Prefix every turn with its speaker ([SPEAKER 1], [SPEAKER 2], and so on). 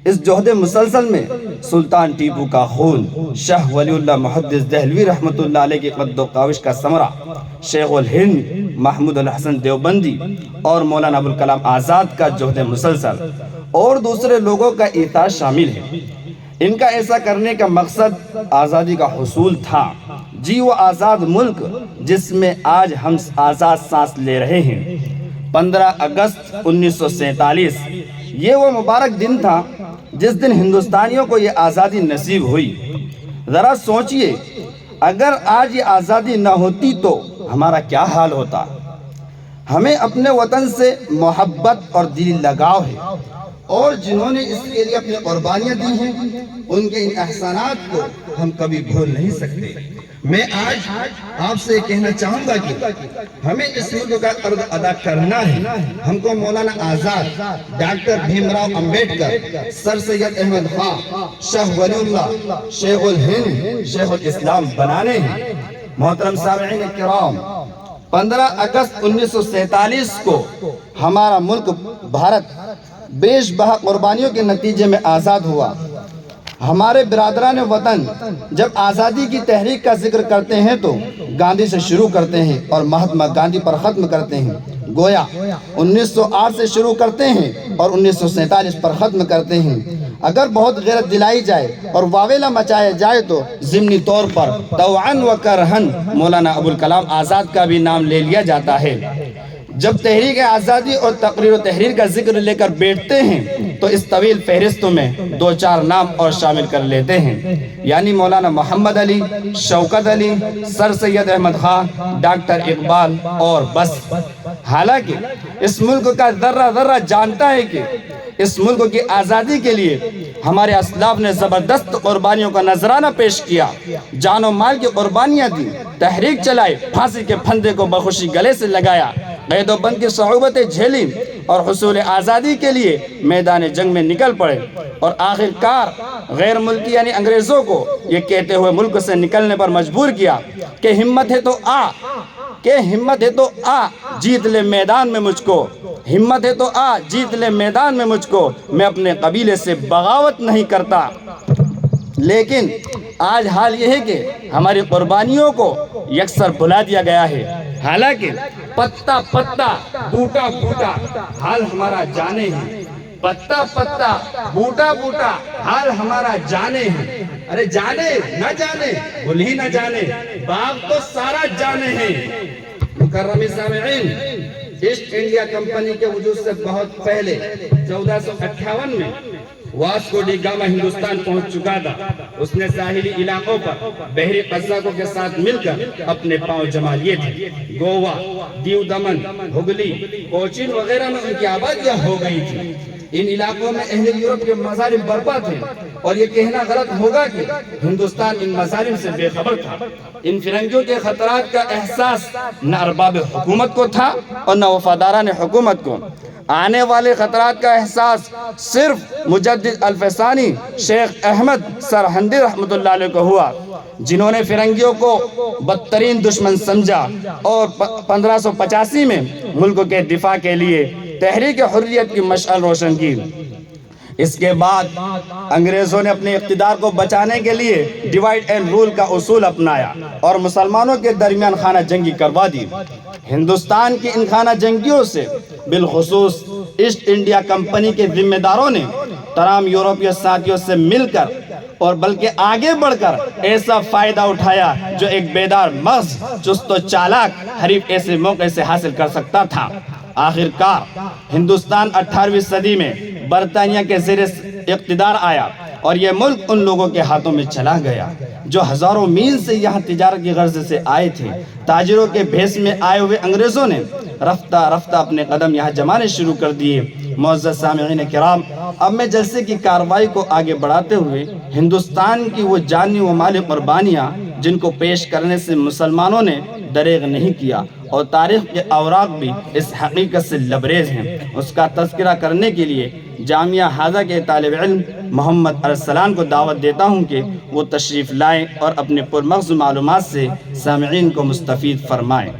[SPEAKER 1] اس جہد مسلسل میں سلطان ٹیپو کا خون، شاہ ولی اللہ محدث دہلوی رحمۃ اللہ علیہ کی قد و کاوش کا ثمرہ، شیخ الہند محمود الحسن دیوبندی اور مولانا ابوالکلام آزاد کا جہد مسلسل اور دوسرے لوگوں کا ایثار شامل ہے۔ ان کا ایسا کرنے کا مقصد آزادی کا حصول تھا۔ جی وہ آزاد ملک جس میں آج ہم آزاد سانس لے رہے ہیں۔ 15 اگست 1947 یہ وہ مبارک دن تھا جس دن ہندوستانیوں کو یہ آزادی نصیب ہوئی۔ ذرا سوچئے، اگر آج یہ آزادی نہ ہوتی تو ہمارا کیا حال ہوتا۔ ہمیں اپنے وطن سے محبت اور دلی لگاؤ ہے، اور جنہوں نے اس کے لیے اپنی قربانیاں دی ہیں ان کے ان احسانات کو ہم کبھی بھول نہیں سکتے۔ میں آج آپ سے کہنا چاہوں گا کہ ہمیں اس ملک کا قرض ادا کرنا ہے۔ ہم کو مولانا آزاد، ڈاکٹر بھیم راؤ امبیڈکر، سر سید احمد خان، شاہ ولی اللہ، شیخ الہند، شیخ الاسلام بنانے ہیں۔ محترم سامعین کرام، 15 اگست 1947 کو ہمارا ملک بھارت بیش بہا قربانیوں کے نتیجے میں آزاد ہوا۔ ہمارے برادران وطن جب آزادی کی تحریک کا ذکر کرتے ہیں تو گاندھی سے شروع کرتے ہیں اور مہاتما گاندھی پر ختم کرتے ہیں۔ گویا 1908 سے شروع کرتے ہیں اور 1947 پر ختم کرتے ہیں۔ اگر بہت غیرت دلائی جائے اور واویلا مچایا جائے تو ضمنی طور پر طوعاً و کرہن مولانا ابوالکلام آزاد کا بھی نام لے لیا جاتا ہے۔ جب تحریک آزادی اور تقریر و تحریر کا ذکر لے کر بیٹھتے ہیں تو اس طویل فہرستوں میں 2-4 نام اور شامل کر لیتے ہیں، یعنی مولانا محمد علی، شوکت علی، سر سید احمد خان، ڈاکٹر اقبال اور بس۔ حالانکہ اس ملک کا ذرہ ذرہ جانتا ہے کہ اس ملک کی آزادی کے لیے ہمارے اسلاف نے زبردست قربانیوں کا نذرانہ پیش کیا، جان و مال کی قربانیاں دی، تحریک چلائی، پھانسی کے پھندے کو بخوشی گلے سے لگایا، قید و بند کی صعوبتیں جھیلی اور حصول آزادی کے لیے میدان جنگ میں نکل پڑے، اور آخر کار غیر ملکی یعنی انگریزوں کو یہ کہتے ہوئے ملک سے نکلنے پر مجبور کیا کہ ہمت ہے تو آ، کہ ہمت ہے تو آ جیت لے میدان میں مجھ کو، ہمت ہے تو آ جیت لے میدان میں مجھ کو، میں اپنے قبیلے سے بغاوت نہیں کرتا۔ لیکن آج حال یہ ہے کہ ہماری قربانیوں کو یکسر بھلا دیا گیا ہے۔ حالانکہ پتا پتا بوٹا بوٹا حال ہمارا جانے ہیں، پتا پتا بوٹا بوٹا حال ہمارا جانے ہیں۔ ارے جانے نہ جانے بھول ہی نہ جانے، باغ تو سارا جانے ہیں۔ مکرم سامعین، ایسٹ انڈیا کمپنی کے وجود سے بہت پہلے 1458 میں واسکو ڈی گاما ہندوستان پہنچ چکا تھا۔ اس نے ساحلی علاقوں پر بحری قزاقوں کے ساتھ مل کر اپنے پاؤں جما لیے تھے۔ گوا، دیو دمن، ہگلی، کوچین وغیرہ میں ان کی آبادیاں ہو گئی تھی۔ ان علاقوں میں اہل یورپ کے مظالم برپا تھے، اور یہ کہنا غلط ہوگا کہ ہندوستان ان مظالم سے بے خبر تھا۔ ان فرنگیوں کے خطرات کا احساس نہ ارباب حکومت کو تھا اور نہ وفاداران حکومت کو۔ آنے والے خطرات کا احساس صرف مجدد الفسانی شیخ احمد سرہندی رحمۃ اللہ علیہ کو ہوا، جنہوں نے فرنگیوں کو بدترین دشمن سمجھا اور 1585 میں ملک کے دفاع کے لیے تحریک حریت کی مشعل روشن کی۔ اس کے بعد انگریزوں نے اپنے اقتدار کو بچانے کے لیے ڈیوائیڈ اینڈ رول کا اصول اپنایا اور مسلمانوں کے درمیان خانہ جنگی کروا دی۔ ہندوستان کی ان خانہ جنگیوں سے بالخصوص ایسٹ انڈیا کمپنی کے ذمہ داروں نے تمام یورپی ساتھیوں سے مل کر اور بلکہ آگے بڑھ کر ایسا فائدہ اٹھایا جو ایک بیدار مغز چست و چالاک حریف ایسے موقع سے حاصل کر سکتا تھا۔ آخر کار ہندوستان 18ویں صدی میں برطانیہ کے زیر اقتدار آیا اور یہ ملک ان لوگوں کے ہاتھوں میں چلا گیا جو ہزاروں میل سے یہاں تجارت کی غرض سے آئے تھے۔ تاجروں کے بھیس میں آئے ہوئے انگریزوں نے رفتہ رفتہ اپنے قدم یہاں جمانے شروع کر دیے۔ معزز سامعین کرام، اب میں جلسے کی کارروائی کو آگے بڑھاتے ہوئے ہندوستان کی وہ جانی و مالی قربانیاں جن کو پیش کرنے سے مسلمانوں نے دریغ نہیں کیا اور تاریخ کے اوراق بھی اس حقیقت سے لبریز ہیں، اس کا تذکرہ کرنے کے لیے جامعہ ہاضہ کے طالب علم محمد ارسلان کو دعوت دیتا ہوں کہ وہ تشریف لائیں اور اپنے پرمغز معلومات سے سامعین کو مستفید فرمائیں۔